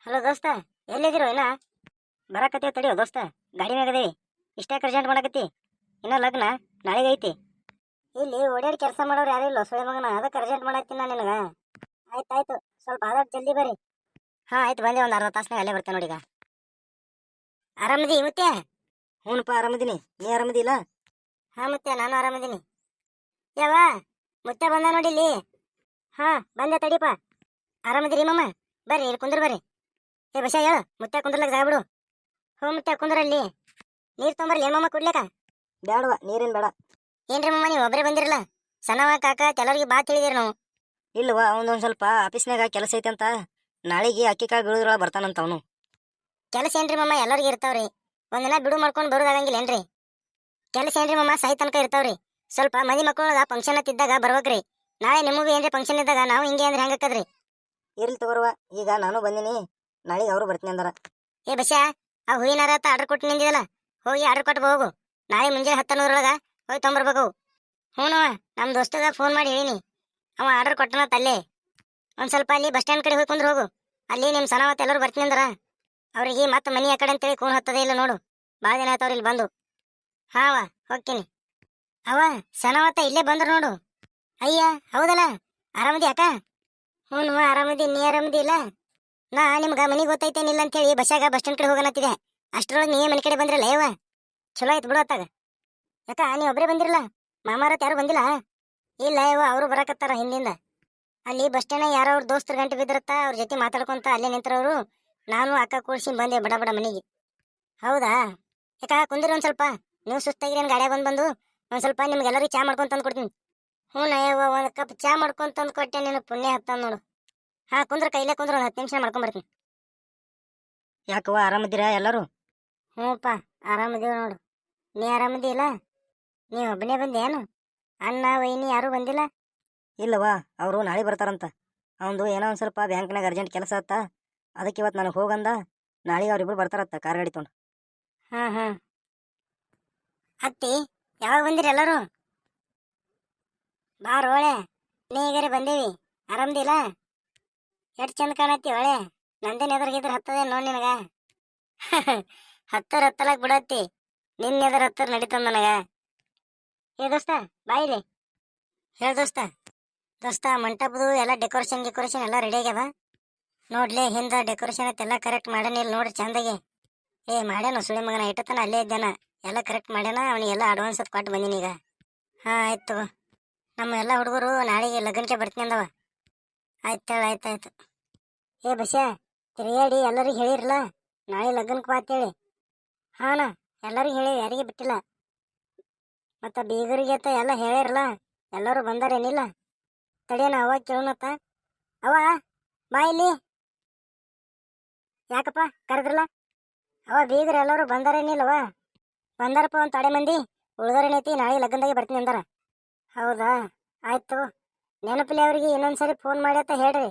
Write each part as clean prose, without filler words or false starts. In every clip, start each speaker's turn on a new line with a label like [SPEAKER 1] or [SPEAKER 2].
[SPEAKER 1] Hello ದೋಸ್ತ, ಎಲ್ಲಿದಿರೋ ಇನ್ನ? ಬರಾಕತ್ತೀವಿ ತಡಿಯೋ ದೋಸ್ತ, ಗಾಡಿ ಮ್ಯಾಗದೇವಿ. ಇಷ್ಟೇ ಅರ್ಜೆಂಟ್ ಮಾಡಕತ್ತಿ? ಇನ್ನ ಲಗ್ನ ನಾಳೆಗೆ ಐತಿ. ಇಲ್ಲಿ ಓಡಾಡಿ ಕೆಲಸ ಮಾಡೋರು ಯಾರು ಇಲ್ಲ ಸುಳಿ ಮಗನ, ಅದಕ್ಕೆ ಅರ್ಜೆಂಟ್ ಮಾಡತ್ತೀನಿ ನಾನು ನಿನಗೆ. ಆಯ್ತಾಯ್ತು, ಸ್ವಲ್ಪ ಆದಷ್ಟು ಜಲ್ದಿ ಬರ್ರಿ. ಹಾಂ ಆಯ್ತು, ಬಂದೆ. ಒಂದು ಅರ್ಧ ತಾಸ್ನಾಗ ಅಲ್ಲೇ ಬರ್ತೇನೆ ನೋಡೀಗ. ಆರಾಮದಿ ಮತ್ತೆ? ಹ್ಞೂನಪ್ಪ ಆರಾಮದೀನಿ, ನೀ ಆರಾಮದಿಲ್ಲ? ಹಾಂ ಮತ್ತೆ ನಾನು ಆರಾಮದೀನಿ. ಯಾವ ಮುತ್ತೆ ಬಂದ ನೋಡಿ ಇಲ್ಲಿ. ಹಾಂ ಬಂದೆ ತಡಿಪ. ಆರಾಮದಿರಿ ಮಮ್ಮ? ಬರ್ರಿ ಇಲ್ಲಿ ಕುಂದ್ರ ಬರ್ರಿ. ಏ ಬಸ ಹೇಳು, ಮುತ್ತೆ ಕುಂದ್ರಲಕ್ಕ ಜಾಬಿಡು. ಹ್ಞೂ ಮುತ್ತೆ ಕುಂದ್ರಲ್ಲಿ. ನೀರು ತೊಂಬರ್ಲಿ ಏನ್ ಮಮ್ಮ ಕುಡ್ಲಿಕ್ಕ? ಬೇಡವಾ, ನೀರೇನು ಬೇಡ. ಏನ್ರಿ ಮಮ್ಮ ನೀವು ಒಬ್ಬರೇ ಬಂದಿರಲ್ಲ? ಸಣ್ಣವ ಕಾಕ ಕೆಲವ್ರಿಗೆ ಬಾ ತಿಳಿದಿರಿ ನಾವು. ಇಲ್ವಾ, ಅವನೊಂದು ಸ್ವಲ್ಪ ಆಫೀಸ್ನಾಗ ಕೆಲಸ ಐತೆ ಅಂತ ನಾಳೆಗೆ ಅಕ್ಕಿ ಕಾಳು ಬೀಳೋದ್ರೊಳಗೆ ಬರ್ತಾನಂತ ಅವನು. ಕೆಲಸ ಏನ್ರಿ ಮಮ್ಮ ಎಲ್ಲರಿಗೆ ಇರ್ತಾವ್ರಿ, ಒಂದಿನ ಬಿಡು ಮಾಡ್ಕೊಂಡು ಬರೋದಾಗಂಗಿಲ್ಲ ಏನ್ರಿ? ಕೆಲಸ ಏನ್ರಿ ಮಮ್ಮ ಸಾಯಿ ತನಕ ಇರ್ತಾವ್ರಿ. ಸ್ವಲ್ಪ ಮದಿ ಮಕ್ಕಳೊಳಗ ಫಂಕ್ಷನ್ ಹತ್ತಿದ್ದಾಗ ಬರ್ಬೇಕ್ರಿ. ನಾಳೆ ನಿಮಗೂ ಏನ್ರಿ ಫಂಕ್ಷನ್ ಇದ್ದಾಗ ನಾವು ಹಿಂಗೆ ಅಂದ್ರೆ ಹೆಂಗಕ್ಕದ್ರಿ? ಇರ್ಲಿ ತಗೋರುವ, ಈಗ ನಾನು ಬಂದಿನಿ, ನಾಳೆಗೆ ಅವರು ಬರ್ತೀನಿ ಅಂದಾರ. ಏ ಬಸ್ಯಾ, ಆ ಹೂವಿನಾರ ಆರ್ಡರ್ ಕೊಟ್ಟು ನಿಂದಿದಲ್ಲ, ಹೋಗಿ ಆರ್ಡರ್ ಕೊಟ್ಟು ಹೋಗು. ನಾಳೆ ಮುಂಜಾನೆ 10:00 ಹೋಗಿ ತೊಗೊಂಬರ್ಬೇಕು. ಹ್ಞೂ ನಮ್ಮ ದೋಸ್ತಗ ಫೋನ್ ಮಾಡಿ ಹೇಳಿನಿ, ಅವ ಆರ್ಡರ್ ಕೊಟ್ಟನ ತಲ್ಲೇ. ಒಂದು ಸ್ವಲ್ಪ ಅಲ್ಲಿ ಬಸ್ ಸ್ಟ್ಯಾಂಡ್ ಕಡೆ ಹೋಗಿ ಕುಂದ್ರ ಹೋಗು. ಅಲ್ಲಿ ನಿಮ್ಮ ಸನವತ್ತು ಎಲ್ಲರೂ ಬರ್ತೀನಿ ಅಂದಾರ. ಅವ್ರಿಗೆ ಮತ್ತೆ ಮನಿ ಆ ಕಡೆ ಅಂತೇಳಿ ಕೂನ್ ಹತ್ತದೇ ಇಲ್ಲ ನೋಡು, ಭಾಳ ದಿನ ಆಯ್ತವ್ರು ಇಲ್ಲಿ ಬಂದು. ಹಾವ ಹೋಗ್ತೀನಿ. ಅವ ಸನವತ್ತ ಇಲ್ಲೇ ಬಂದ್ರು ನೋಡು. ಅಯ್ಯ ಹೌದಲ್ಲ, ಆರಾಮದಿ ಅಕ್ಕ? ಹ್ಞೂ ಆರಾಮದಿ, ನೀ ಆರಾಮದಿ ಇಲ್ಲ? ನಾ ನಿಮ್ಗೆ ಮನೆ ಗೊತ್ತೈತೇನಿಲ್ಲ ಅಂತೇಳಿ ಬಸ್ಸಾಗ ಬಸ್ ಸ್ಟ್ಯಾಂಡ್ ಕಡೆ ಹೋಗೋಣತ್ತಿದೆ. ಅಷ್ಟರೊಳಗೆ ನೀವೇ ಮನೆ ಕಡೆ ಬಂದ್ರಲ್ಲ ಯವ್ವ, ಚಲೋ ಆಯ್ತು ಬಿಡು ಅತ್ತಾಗ. ಯಾಕ ನೀವು ಒಬ್ಬರೇ ಬಂದಿರಲ್ಲ? ಮಾಮಾರತ್ ಯಾರು ಬಂದಿಲ್ಲ? ಇಲ್ಲ ಯವ್ವ, ಅವರು ಬರಾಕತ್ತಾರ ಹಿಂದಿಂದ. ಅಲ್ಲಿ ಬಸ್ ಸ್ಟ್ಯಾಂಡ್ ಯಾರೋ ಅವ್ರ ದೋಸ್ತರ ಗಂಟೆ ಬಿದ್ದಿರತ್ತ, ಅವ್ರ ಜೊತೆ ಮಾತಾಡ್ಕೊಂತ ಅಲ್ಲೇ ನಿಂತ್ರವರು. ನಾನು ಅಕ್ಕ ಕೂಡ್ಸಿ ಬಂದೆ ಬಡ ಬಡ ಮನೆಗೆ. ಹೌದಾ? ಯಾಕ ಕುಂದಿರಿ ಒಂದು ಸ್ವಲ್ಪ, ನೀವು ಸುಸ್ತಾಗಿರಿ ಏನು ಗಾಡಿಯಾಗ ಬಂದು ಒಂದು ಸ್ವಲ್ಪ ನಿಮ್ಗೆಲ್ಲರಿಗೂ ಚಾ ಮಾಡ್ಕೊಂಡು ತಂದು ಕೊಡ್ತೀನಿ. ಹ್ಞೂ ಯವ್ವ, ಒಂದು ಕಪ್ ಚಾ ಮಾಡ್ಕೊಂಡು ತಂದು ಕೊಟ್ಟೆ, ನೀನು ಪುಣ್ಯ ಹತ್ತ ನೋಡು. ಹಾಂ ಕುಂದ್ರ ಕೈಲೇ ಕುಂದ್ರ, ಒಂದು 10 ನಿಮಿಷ ಮಾಡ್ಕೊಂಬರ್ತೀನಿ. ಯಾಕವ್ವ ಆರಾಮದಿರಾ ಎಲ್ಲರೂ? ಹ್ಞೂಪ್ಪ ಆರಾಮದೀವಿ ನೋಡು. ನೀ ಆರಾಮದಿಲ್ಲ? ನೀವು ಒಬ್ಬನೇ ಬಂದೆ ಏನು? ಅಣ್ಣ ವೈನಿ ಯಾರೂ ಬಂದಿಲ್ಲ? ಇಲ್ಲವಾ, ಅವರು ನಾಳೆ ಬರ್ತಾರಂತ. ಅವನು ಏನೋ ಒಂದು ಸ್ವಲ್ಪ ಬ್ಯಾಂಕ್ನಾಗ ಅರ್ಜೆಂಟ್ ಕೆಲಸ ಆತ್ತ, ಅದಕ್ಕೆ ಇವತ್ತು ನನಗೆ ಹೋಗಂದ. ನಾಳೆಗೆ ಅವ್ರಿಬ್ರು ಬರ್ತಾರತ್ತ ಕಾರ್ ಗಾಡಿ ತೊಗೊಂಡು. ಹಾಂ ಹಾಂ. ಅತ್ತಿ ಯಾವಾಗ ಬಂದಿರಿ ಎಲ್ಲರೂ? ಬಾರ ಒಳ್ಳೆ, ನೀಗಾರೆ ಬಂದೇವಿ. ಆರಾಮದಿಲ್ಲ? ಎಷ್ಟು ಚಂದ ಕಾಣತ್ತಿ ಒಳ್ಳೆ. ನಂದೇನು ಎದುರಿಗಿದ್ರೆ ಹತ್ತದೇನು ನೋಡಿ ನಿನಗ. ಹತ್ತಲಕ್ ಬಿಡತ್ತಿ, ನಿನ್ನ ಎದುರು ಹತ್ತರ ನಡೀತಂದ ನನಗ. ಏ ದೋಸ್ತ ಬಾಯಿಲಿ ಹೇಳ ದೋಸ್ತ. ದೋಸ್ತ ಮಂಟಪದು ಎಲ್ಲ ಡೆಕೋರೇಷನ್ ಎಲ್ಲ ರೆಡಿ ಆಗ್ಯದ ನೋಡ್ಲಿ. ಹಿಂದ ಡೆಕೋರೇಷನ್ ಎಲ್ಲ ಕರೆಕ್ಟ್ ಮಾಡ್ಯಾನಿಲ್ಲ ನೋಡ್ರಿ ಚಂದಾಗೆ. ಏ ಮಾಡ್ಯಾನ ಸುಳಿ ಮಗನ, ಇಟ್ಟತನ ಅಲ್ಲೇ ಇದ್ದಾನ. ಎಲ್ಲ ಕರೆಕ್ಟ್ ಮಾಡ್ಯಾನ, ಅವನಿಗೆಲ್ಲ ಅಡ್ವಾನ್ಸ್ ಅದು ಕೊಟ್ಟು ಬಂದೀನಿ ಈಗ. ಹಾಂ ಆಯ್ತು, ನಮ್ಮ ಎಲ್ಲ ಹುಡುಗರು ನಾಳೆಗೆ ಲಗ್ನಕ್ಕೆ ಬರ್ತೀನಿ ಅಂದವ. ಆಯ್ತಾಯ್ತು. ಏ ಬಸ್ಯಾ, ತಿರುಗಾಡಿ ಎಲ್ಲರಿಗೆ ಹೇಳಿರಲ್ಲ ನಾಳೆ ಲಗ್ನಕ್ಕೆ ಬಾ ಅಂತೇಳಿ. ಹಾಂ ಎಲ್ಲರಿಗೂ ಹೇಳಿ, ಯಾರಿಗೆ ಬಿಟ್ಟಿಲ್ಲ. ಮತ್ತು ಬೀಗರಿಗೆ ಅಂತ ಎಲ್ಲ ಹೇಳಿರಲ್ಲ, ಎಲ್ಲರೂ ಬಂದಾರೇನಿಲ್ಲ? ತಡಿಯೋಣ ಅವಾಗ ಕೇಳೋಣತ್ತ. ಅವ ಬಾ ಇಲ್ಲಿ. ಯಾಕಪ್ಪ ಕರೆದ್ರಲ್ಲ? ಅವ ಬೀಗರು ಎಲ್ಲರೂ ಬಂದಾರೇನಿಲ್ಲವ? ಬಂದಾರಪ್ಪ ಒಂದು ತಡೆ ಮಂದಿ, ಉಳ್ದಾರೇನೈತಿ ನಾಳೆ ಲಗ್ನದಾಗೆ ಬರ್ತೀನಿ ಅಂದಾರ. ಹೌದಾ, ಆಯ್ತು. ನೆನಪಿಲ್ಲ ಅವ್ರಿಗೆ ಇನ್ನೊಂದ್ಸರಿ ಫೋನ್ ಮಾಡಿ ಅಂತ ಹೇಳ್ರಿ.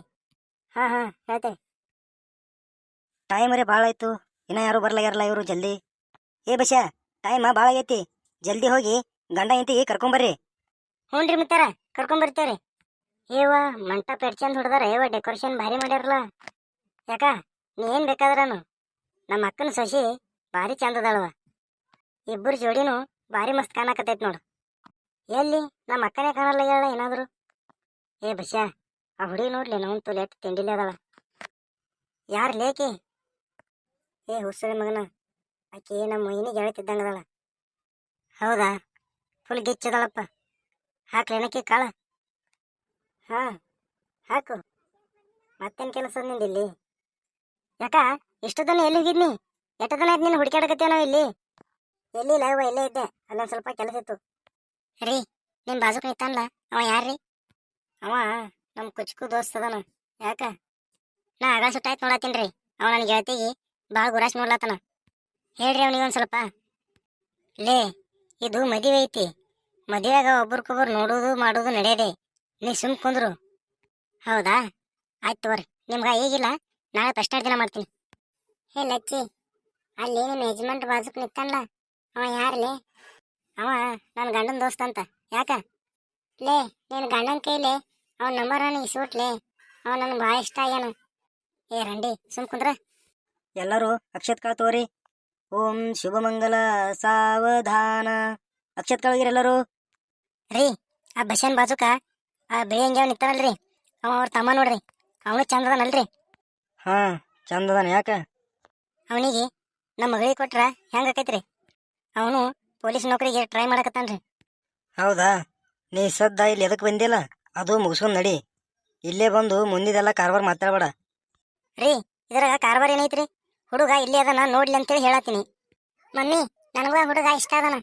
[SPEAKER 1] ಹಾಂ ಹೇಳ್ತೇವೆ. ಟೈಮರೇ ಭಾಳ ಆಯ್ತು, ಇನ್ನೂ ಯಾರು ಬರ್ಲಾಗ್ಯಾರಲ್ಲ ಇವರು ಜಲ್ದಿ. ಏ ಬಸ್ಯಾ, ಟೈಮ ಭಾಳ ಆಗೈತಿ, ಜಲ್ದಿ ಹೋಗಿ ಗಂಡ ಹೆಂಡತಿಗೆ ಕರ್ಕೊಂಬರ್ರಿ. ಹ್ಞೂ ರೀ ಮಿತ್ತಾರ, ಕರ್ಕೊಂಬರ್ತೇವ್ರಿ. ಏವ ಮಂಟಪ ಎಷ್ಟು ಚಂದ ಹೊಡೆದಾರ ಏವ, ಡೆಕೋರೇಷನ್ ಭಾರಿ ಮಾಡ್ಯಾರಲ್ಲ. ಯಾಕ ನೀ ಏನು ಬೇಕಾದ್ರನು, ನಮ್ಮ ಅಕ್ಕನ ಸೊಸಿ ಭಾರಿ ಚಂದ ಅದಾಳವ. ಇಬ್ಬರು ಜೋಡಿನೂ ಭಾರಿ ಮಸ್ತ್ ಕಾಣಕತ್ತೈತಿ ನೋಡು. ಎಲ್ಲಿ ನಮ್ಮ ಅಕ್ಕನೇ ಕಾಣಲ್ಲ ಹೇಳ ಏನಾದ್ರು? ಏ ಬಸ್ಯಾ, ಆ ಹುಡುಗಿ ನೋಡ್ಲಿ ನೋವು ಲೇಟ್ ತಿಂಡಿಲೇ ಅದಾಳ. ಯಾರು ಲೇಕಿ? ಏ ಹುಸುಳಿ ಮಗನ, ಆಕಿ ನಮ್ಮ ಮೊಯ್ನಿಗೆ ಹೇಳ್ತಿದ್ದಂಗೆ ಅದಾಳ. ಹೌದಾ? ಫುಲ್ ಗಿಚ್ಚದಳಪ್ಪ. ಹಾಕ್ಲೇನಕ್ಕೆ ಕಾಳ? ಹಾಂ ಹಾಕು. ಮತ್ತೇನು ಕೆಲಸ ನಿಂದು ಇಲ್ಲಿ? ಯಾಕ ಇಷ್ಟದನ್ನ ಎಲ್ಲಿ ಹೋಗಿದ್ನಿ? ಎಷ್ಟದನ ಆಯ್ತು ನೀನು ಹುಡುಕಾಡಕತ್ತೇವ ನಾವು ಇಲ್ಲಿ? ಎಲ್ಲಿಲ್ಲ ಅವ್ವ, ಇಲ್ಲೇ ಇದ್ದೆ, ಅಲ್ಲೊಂದು ಸ್ವಲ್ಪ ಕೆಲಸ ಇತ್ತು. ರೀ, ನಿಮ್ಮ ಬಾಜುಕ ನಿಂತಾನಲ್ಲ ಅವ ಯಾರ್ರೀ? ಅವ ನಮ್ಮ ಕುಚ್ಕು ದೋಸ್ತ್ ಅದಾನ. ಯಾಕ? ನಾ ಆಗ ಸುಟ್ಟಾಯ್ತು ನೋಡತ್ತೀನಿ ರೀ, ಅವ ನನ್ನ ಗೆಳತಿಗೆ ಭಾಳ ಗುರಾಶ್ ನೋಡ್ಲತ್ತನ. ಹೇಳ್ರಿ ಅವನಿಗೆ ಒಂದು ಸ್ವಲ್ಪ. ಲೇ, ಇದು ಮದುವೆ ಐತಿ, ಮದುವೆಯಾಗ ಒಬ್ರಿಗೊಬ್ರು ನೋಡೋದು ಮಾಡೋದು ನಡೆಯದೆ, ನೀ ಸುಮ್ ಕುಂದ್ರು. ಹೌದಾ, ಆಯ್ತು ತಗೋರಿ. ನಿಮ್ಗೆ ಈಗಿಲ್ಲ, ನಾಳೆ ಫಸ್ಟ್ ದಿನ ಮಾಡ್ತೀನಿ. ಹೇ ಲಚ್ಚಿ, ಅಲ್ಲಿ ನಿಮ್ಮ ಯಜಮಾನ್ರ ಬಾಜುಕ್ ನಿಂತಾನಲ್ಲ ಅವ ಯಾರ್ಲೇ? ಅವ ನನ್ನ ಗಂಡನ ದೋಸ್ತ ಅಂತ. ಯಾಕ? ಲೇ, ನಿನ್ನ ಗಂಡನ ಕೈಲೇ ಅವನ ನಂಬರ್ ನನಗೆ ಇಸ್ಬಿಟ್ಲೆ, ಅವ ನನಗೆ ಭಾಳ ಇಷ್ಟ ಆಗ್ಯಾನ. ಏ ರಂಡಿ ಸುಮ್ ಕುಂದ್ರ ಎಲ್ಲರೂ ಅಕ್ಷತ್ ಕಾಳು ತಗೋರಿ. ಓಂ ಶುಭಮಂಗಲ ಸಾವಧಾನ. ಅಕ್ಷತ್ ಕಾಳಗಿರಿ ಎಲ್ಲರೂ. ರೀ ಆ ಬಸ್ಸನ್ ಬಾಜುಕ ಆ ಬಿಳಿ ಅಂಗ್ಯಾವ ನಿಂತಾನಲ್ರಿ, ಅವ್ರ ತಮ್ಮ ನೋಡ್ರಿ, ಅವನು ಚಂದ ಅದನಲ್ರಿ. ಹಾ ಚಂದ ಅದಾನ. ಯಾಕ ಅವನಿಗೆ ನಮ್ಮ ಮಗಳಿಗೆ ಕೊಟ್ರ ಹೆಂಗ ಆಕೈತ್ರಿ? ಅವನು ಪೊಲೀಸ್ ನೌಕರಿಗೆ ಟ್ರೈ ಮಾಡಕತ್ತಾನ್ರಿ. ಹೌದಾ? ನೀ ಸದ್ದ ಇಲ್ಲಿ ಎದಕ್ ಬಂದಿಲ್ಲ, ಅದು ಮುಗಿಸ್ಕೊಂಡ್ ನಡಿ. ಇಲ್ಲೇ ಬಂದು ಮುಂದಿದೆಲ್ಲ ಕಾರ್ಬಾರ್ ಮಾತಾಡ್ಬೇಡ. ರೀ ಇದ್ರಾಗ ಕಾರ್ಬಾರ್ ಏನೈತ್ರಿ? ಹುಡುಗ ಇಲ್ಲೇ ಅದನ ನೋಡ್ಲಿ ಅಂತೇಳಿ ಹೇಳತ್ತೀನಿ. ಮಮ್ಮಿ ನನಗೂ ಹುಡುಗ ಇಷ್ಟ ಅದನ.